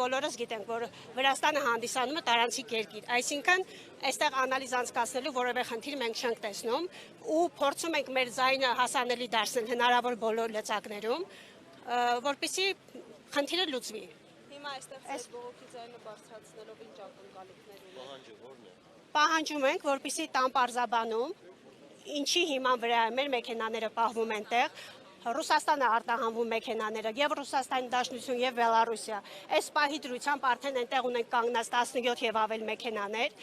բոլորս գիտենք, որ Վրաստանը հանդիսանում է տարանցիկ երկիր, այսինքն այստեղ անալիզ անցկացնելու որևէ խնդիր մենք չենք տեսնում ու փորձում ենք մեր ձայնը հասանելի դարձնել հնարավոր բոլոր լծակներում, որպեսզի խնդիրը լուծվի։ Հիմա այստեղ բողոքի ձայնը բարձրացնելով ինչ ակնկալիքներ ունեք։ Պահանջում ենք, որպեսզի տան պարզաբանում, ինչի հիման վրա մեր մեքենաները պահվում են տեղ, Ռուսաստանը արտահանվում մեքենաները եւ Ռուսաստանի Դաշնություն եւ Բելարուսիա։ Այս պահի դրությամբ արդեն այնտեղ ունենք կանգնած 17 եւ ավել մեքենաներ,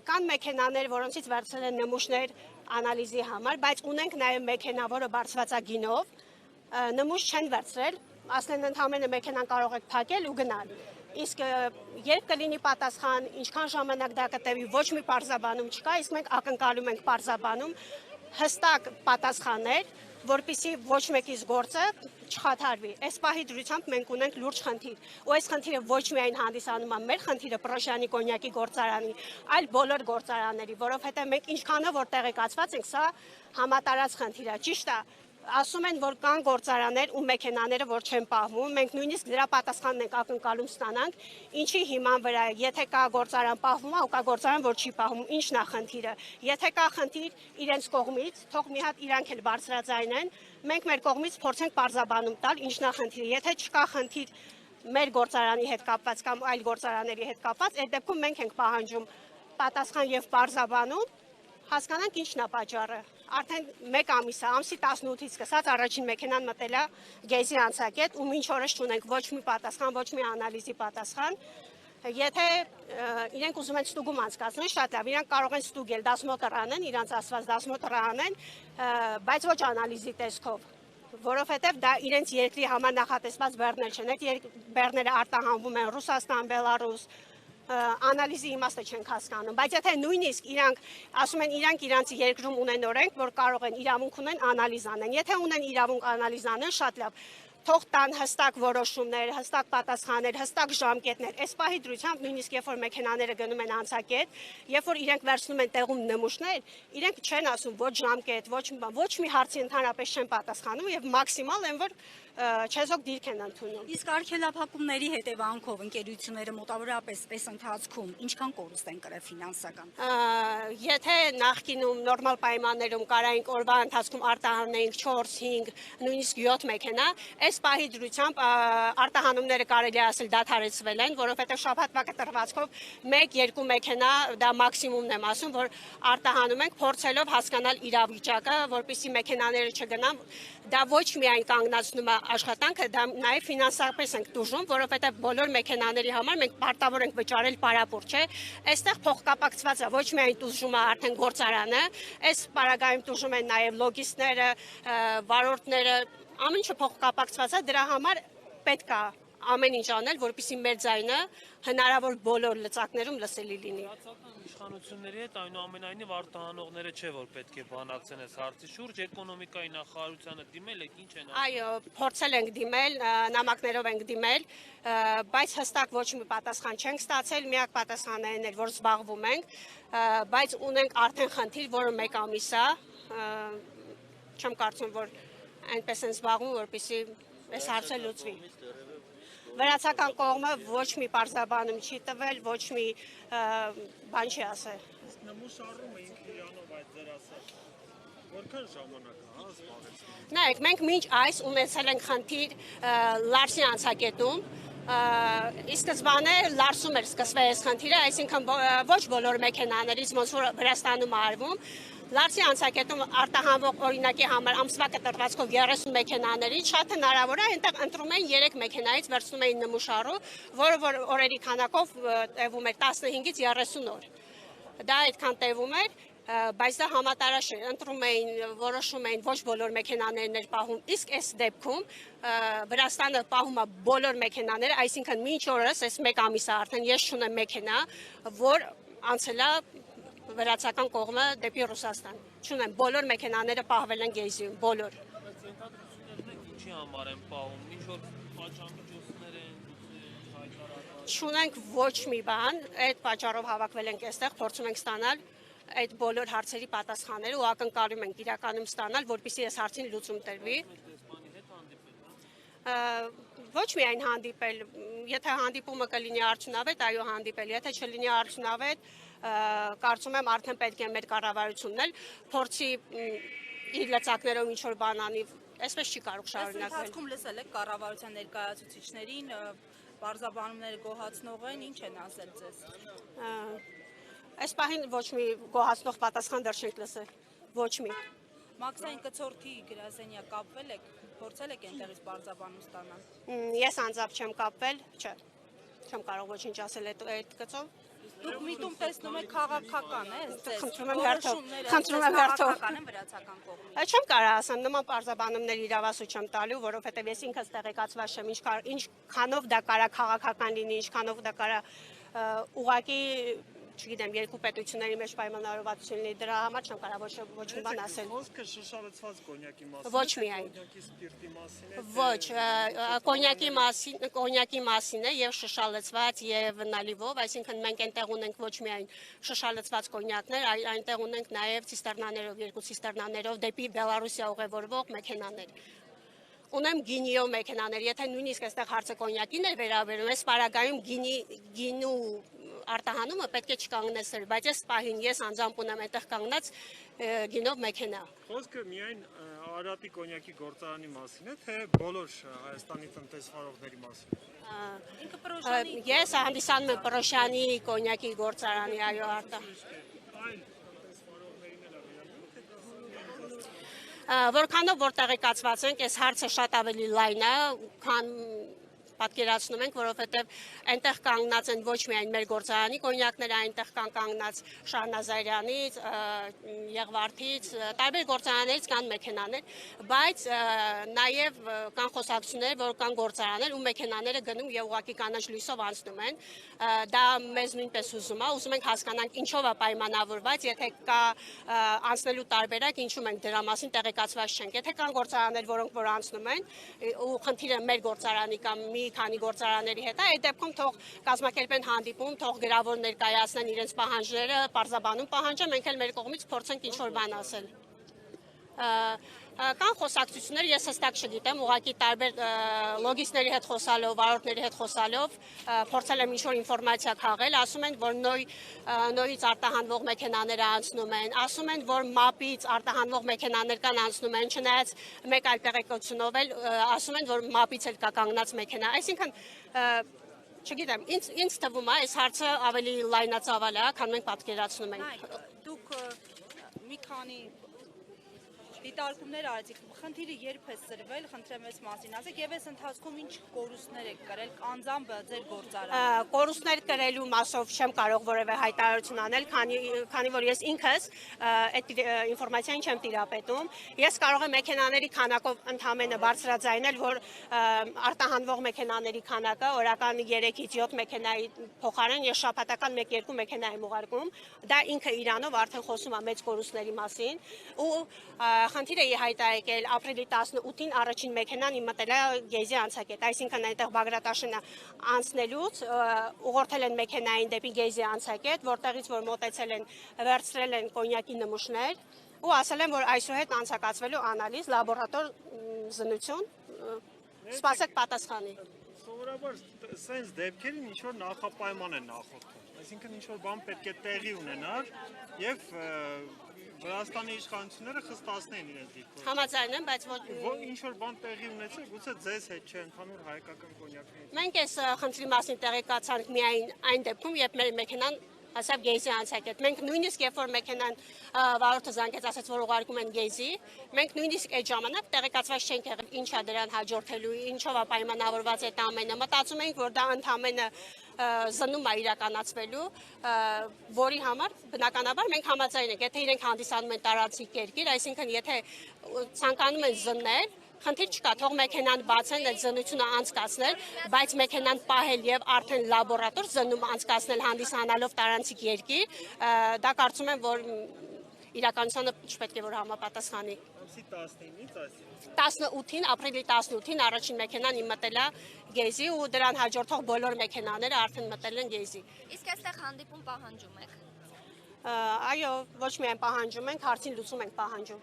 կան մեքենաներ, որոնցից վերցրել են նմուշներ անալիզի համար, բայց ունենք նաեւ մեքենա, որը բարձված է գինով, նմուշ չեն վերցրել, ասեն ընդհանրապես մեքենան կարող եք փակել ու գնալ։ Իսկ երբ կլինի պատասխան, ինչքան ժամանակ դա կտևի, ոչ մի պարզաբանում չկա, իսկ մենք ակնկալում ենք պարզաբանում հստակ պատասխաններ, որպեսզի ոչ մեկից գործը չխաթարվի։ Այս պահի դրությամբ մենք ունենք լուրջ խնդիր, ու այս խնդիրը ոչ միայն հանդիսանում է մեր խնդիրը Պրոշյանի կոնյակի գործարանի, այլ բոլոր գործարանների, որովհետև մենք ինչքանով որ տեղեկացված ենք, սա համատարած խնդիր է, ճիշտ է։ Ասում են, որ կան գործարաններ ու մեքենաները, որ չեն պահվում, մենք նույնիսկ դրա պատասխանն ենք ակնկալում ստանանք, ինչի հիման վրա, եթե կա գործարան պահվում է, ու կա գործարան, որ չի պահվում, ինչն է խնդիրը։ Եթե կա խնդիր իրենց կողմից, թող մի հատ իրանք էլ բարձրաձայնեն, մենք մեր կողմից փորձենք պարզաբանում տալ, ինչն է խնդիրը։ Եթե չկա խնդիր մեր գործարանի հետ կապված կամ այլ գործարանների հետ կապված, այդ դեպքում մենք ենք պահանջում պատասխան եւ պարզաբանում, հասկանանք ինչն է պատճառը։ Արդեն 1 ամիս է, ամսի 18-ից սկսած առաջին մեքենան մտել է գեյզի անցակետ ու մինչ օրս չունենք ոչ մի պատասխան, ոչ մի անալիզի պատասխան։ Եթե իրենք ուզում են ստուգում անցկացնել, շատ լավ, իրանք կարող են ստուգել, դասմոտր անեն, իրանց ասված դասմոտր անեն, բայց ոչ անալիզի տեսքով, որովհետև դա իրենց երկրի համար նախատեսված բեռներ չեն, այդ բեռները արտահանվում են Ռուսաստան, Բելարուս, անալիզի իմաստը չենք հասկանում, բայց եթե նույնիսկ իրանք ասում են իրանք իրանց երկրում ունեն օրենք, որ կարող են իրավունք ունեն անալիզ անեն, եթե ունեն իրավունք անալիզ անեն, շատ լավ, թող տան հստակ որոշումներ, հստակ պատասխաններ, հստակ ժամկետներ, այս պահի դրությամբ նույնիսկ երբ որ մեքենաները գնում են անցակետ, երբ որ իրենք վերցնում են տեղում նմուշներ, իրենք չեն ասում ոչ ժամկետ, ոչ մի հարցի ընդհանրապես չեն պատասխանում եւ մաքսիմալ են որ չեզոք դիրք են ընդունում։ Իսկ արգելափակումների հետևանքով ընկերությունները մոտավորապես պես ընթացքում ինչքան կորուստ են կրել ֆինանսական։ Եթե նախկինում նորմալ պայմաններում կարայինք օրվա ընթացքում արտահանեինք 4-5, նույնիսկ 7 մեքենա, այս պահի դրությամբ արտահանումները կարելի է ասել դադարեցվել են, որովհետև շաբաթվա կտրվածքով 1-2 մեքենա, դա մաքսիմումն եմ ասում, որ արտահանում ենք, փորձելով հասկանալ իրավիճակը, որպեսզի մեքենաները չգնան, դա ոչ միայն կանգնացնում է աշխատանքը, դա նաև ֆինանսապես ենք տուժում, որովհետև բոլոր մեքենաների համար մենք պարտավոր ենք վճարել պարապուր, չէ։ Այստեղ փոխկապակցված է ոչ միայն տուժում է արդեն գործարանը, այս պարագայում տուժում են նաև լոգիստները, վարորդները, ամեն ինչը փոխկապակցված է, դրա համար պետք է ամեն ինչ անել, որպեսզի մեր ձայնը հնարավոր բոլոր լծակներում լսելի լինի։ Իշխանությունների հետ այնուամենայնիվ արտահանողները չէ որ պետք է բանակցեն այս հարցի շուրջ, էկոնոմիկայի նախարարությանը դիմել եք, ինչ են ասում։ Այո, փորձել ենք դիմել, նամակներով ենք դիմել, բայց հստակ ոչ մի պատասխան չենք ստացել, միակ պատասխաններն էլ որ զբաղվում ենք, բայց ունենք արդեն խնդիր, որը 1 ամիս է, չեմ կարծում որ այնպես են զբաղվում, որպեսզի այս հարցը լուծվի։ Վրացական կողմը ոչ մի պարզաբանում չի տվել, ոչ մի բան չի ասել։ Նմուշ առումը ինքը իրանով այդ ձեր ասած որքան ժամանակ է զբաղեցնում։ Նայեք, մենք մինչ այս ունեցել ենք խնդիր Լարսի անցակետում, ի սկզբանե Լարսում էր սկսվել այս խնդիրը, այսինքն ոչ բոլոր մեքենաներից ոնց որ Վրաստանում արվում, Լարսի անցակետում արտահանվող օրինակի համար ամսվա կտրվածքով 30 մեքենաներից շատ հնարավոր է այնտեղ ընտրում են 3 մեքենայից վերցնում էին նմուշարու, որը որ օրերի քանակով տևում էր 15-ից 30 օր։ Դա այդքան տևում էր, բայց դա համատարած չէ, ընտրում էին, որոշում էին ոչ բոլոր մեքենաներն էր պահում, իսկ այս դեպքում Վրաստանը պահում է բոլոր մեքենաները, այսինքն մինչ օրս այս 1 ամիս է արդեն ես չունեմ մեքենա, որ անցել է վրացական կողմը դեպի Ռուսաստան։ Չունեմ, բոլոր մեքենաները պահվել են գեյզիում, բոլոր։ Բայց ենթադրություններն եք ինչի համար են պահում, ինչ որ պատժամիջոցներ են հայտարարված։ Չունենք ոչ մի բան, այդ պատճառով հավաքվել ենք այստեղ, փորձում ենք ստանալ այդ բոլոր հարցերի պատասխանները ու ակնկալում ենք իրականում ստանալ, որպեսզի այս հարցին լուծում տրվի։ Ոչ միայն հանդիպել, եթե հանդիպումը կլինի արդյունավետ, այո հանդիպել, եթե չլինի արդյունավետ, կարծում եմ արդեն պետք է մեր կառավարությունն էլ փորձի իր լծակներով ինչ որ բան անի, այսպես չի կարող շարունակվել։ Ընթացքում լսել եք կառավարության ներկայացուցիչներին, բարձաբանումները գոհացնող են, ինչ են ասել ձեզ։ Այս պահին ոչ մի գոհացնող պատասխան դեռ չենք լսել, ոչ մի։ Մաքսային կցորդի գրասենյակ կապվել եք, փորձել եք այնտեղից բարձաբանում ստանալ։ Ես անձամբ չեմ կապվել, չէ, չեմ կարող ոչինչ ասել այդ գծով։ Դուք միտում տեսնում եք քաղաքական է, Խնդրում եմ հերթով, խնդրում եմ հերթով։ քաղաքական են վրացական կողմից։ Չեմ կարող ասեմ, նման պարզաբանումներ իրավասու չեմ տալու, որովհետև ես ինքս տեղեկացված չեմ, ինչքանով դա կարա քաղաքական լինի, ինչքանով դա կարա ուղղակի, չգիտեմ, երկու պետությունների մեջ պայմանավորվածություն լինի, դրա համար չեմ կարող ոչ մի բան ասել։ Խոսքը շշալցված կոնյակի մասին։ Ոչ միայն։ Կոնյակի սպիրտի մասին է։ Ոչ, կոնյակի մասին է եւ շշալցված եւ նալիվով, այսինքն մենք այնտեղ ունենք ոչ միայն շշալցված կոնյակներ, այլ այնտեղ ունենք նաեւ ցիստերնաներով, երկու ցիստերնաներով դեպի Բելարուսիա ուղևորվող մեքենաներ։ Ունեմ գինիով մեքենաներ, եթե նույնիսկ այստեղ հարցը կոնյակին էր վերաբերում, այս պարագայում գինու արտահանումը պետք է չկանգնեցնել, բայց այս պահին ես անձամբ ունեմ այդտեղ կանգնած գինով մեքենա։ Խոսքը միայն Արարատի կոնյակի գործարանի մասին է, թե բոլոր Հայաստանի տնտեսվարողների մասին։ Ինքը Պրոշյանի Ես հանդիսանում եմ Պրոշյանի կոնյակի գործարանի, այո, արտա։ Այլ տնտեսվարողներին էլ վերաբերում է, Որքանով որ տեղեկացված ենք, այս հարցը շատ ավելի լայն է, քան պատկերացնում ենք, որովհետև այնտեղ կանգնած են ոչ միայն մեր գործարանի կոնյակները, այնտեղ կան կանգնած Շահնազարյանից, Եղվարդից, տարբեր գործարաններից կան մեքենաներ, բայց նաև կան խոսակցություններ, որ կան գործարաններ ու մեքենաները գնում եւ ուղղակի կանաչ լույսով անցնում են։ Դա մեզ նույնպես ուզում ենք հասկանանք ինչով է պայմանավորված, եթե կա անցնելու տարբերակ, ինչու մենք դրա մասին տեղեկացված չենք։ Եթե կան գործարաններ, որոնք որ անցնում են ու խնդիրը մեր գործարանի կամ մի քանի գործարանների հետ է, այդ դեպքում թող կազմակերպեն հանդիպում, թող գրավոր ներկայացնեն իրենց պահանջները, պարզաբանում պահանջը, մենք էլ մեր կողմից փորձենք ինչ-որ բան ասել։ Կան խոսակցություններ, ես հստակ չգիտեմ, ուղղակի տարբեր լոգիստների հետ խոսալով, վարորդների հետ խոսալով, փորձել եմ ինչ-որ ինֆորմացիա քաղել, ասում են, որ նոյից արտահանվող մեքենաները անցնում են, ասում են, որ մապից արտահանվող մեքենաներ կան անցնում են, չնայած մեկ այլ տեղեկությունով էլ ասում են, որ մապից էլ կա կանգնած մեքենա, այսինքն չգիտեմ, ինձ թվում է, այս հարցը ավելի լայնածավալ է, քան մենք պատկերացնում ենք։ Դուք մի քանի դիտարկումներ արեցիք, խնդիրը երբ է սրվել, խնդրեմ այս մասին ասեք, եւ այս ընթացքում ինչ կորուստներ եք կրել, անձամբ ձեր գործարանը։ Կորուստներ կրելու մասով չեմ կարող որևէ հայտարարություն անել, քանի որ ես ինքս այդ ինֆորմացիան չեմ տիրապետում։ Ես կարող եմ մեքենաների քանակով ընդհանրապես բարձրաձայնել, որ արտահանվող մեքենաների քանակը օրական 3-ից 7 մեքենայի փոխարեն ես շաբաթական 1-2 մեքենա եմ ուղարկում։ Դա ինքը իրանով արդեն խոսում է մեծ կորուստների մասին ու խնդիրը հայտարարել ապրիլի 18-ին առաջին մեքենան մտել է Գեյզի անցակետ, այսինքն այնտեղ Բագրատաշենը անցնելուց ուղղորդել են մեքենային դեպի Գեյզի անցակետ, որտեղից որ մոտեցել են, վերցրել են կոնյակի նմուշներ ու ասել են, որ այսուհետ անցկացվելու անալիզ, լաբորատոր զննություն, սպասեք պատասխանի։ Սովորաբար սենց դեպքերին ինչ-որ նախապայման են նախորդում, այսինքն ինչ-որ բան պետք է տեղի ունենար եւ Վրաստանի իշխանությունները խստացնեն իրենց դիրքով։ Համաձայն եմ, բայց ինչ-որ բան տեղի ունեցել, գուցե ձեզ հետ չէ, ընդհանուր հայկական կոնյակների։ Մենք այս խնդրի մասին տեղեկացանք միայն այն դեպքում, երբ մեր մեքենան ասավ Գեյզի անցակետ։ Մենք նույնիսկ երբ որ մեքենան վարորդը զանգեց, ասաց, որ ուղարկում են Գեյզի, մենք նույնիսկ այդ ժամանակ տեղեկացված չենք եղել ինչա դրան հաջորդելու, ինչով է պայմանավորված այդ ամենը։ Մտածում ենք, որ դա ընդհանրապես զննում է իրականացվելու, որի համար բնականաբար մենք համաձայն ենք, եթե իրենք հանդիսանում են տարածիկ երկիր, այսինքն եթե ցանկանում են զննել, խնդիր չկա, թող մեքենան բացեն, այդ զննությունը անցկացնել, բայց մեքենան պահել եւ արդեն լաբորատոր զննում անցկացնել հանդիսանալով տարանցիկ երկիր, դա կարծում եմ, որ իրականությանը չպետք է որ համապատասխանի։ Ամսի 19-ից այս 18-ին, ապրիլի 18-ին առաջին մեքենան մտել է Գեյզի ու դրան հաջորդող բոլոր մեքենաները արդեն մտել են Գեյզի։ Իսկ այստեղ հանդիպում պահանջում եք։ Այո, ոչ միայն պահանջում ենք, հարցին լուծում ենք պահանջում։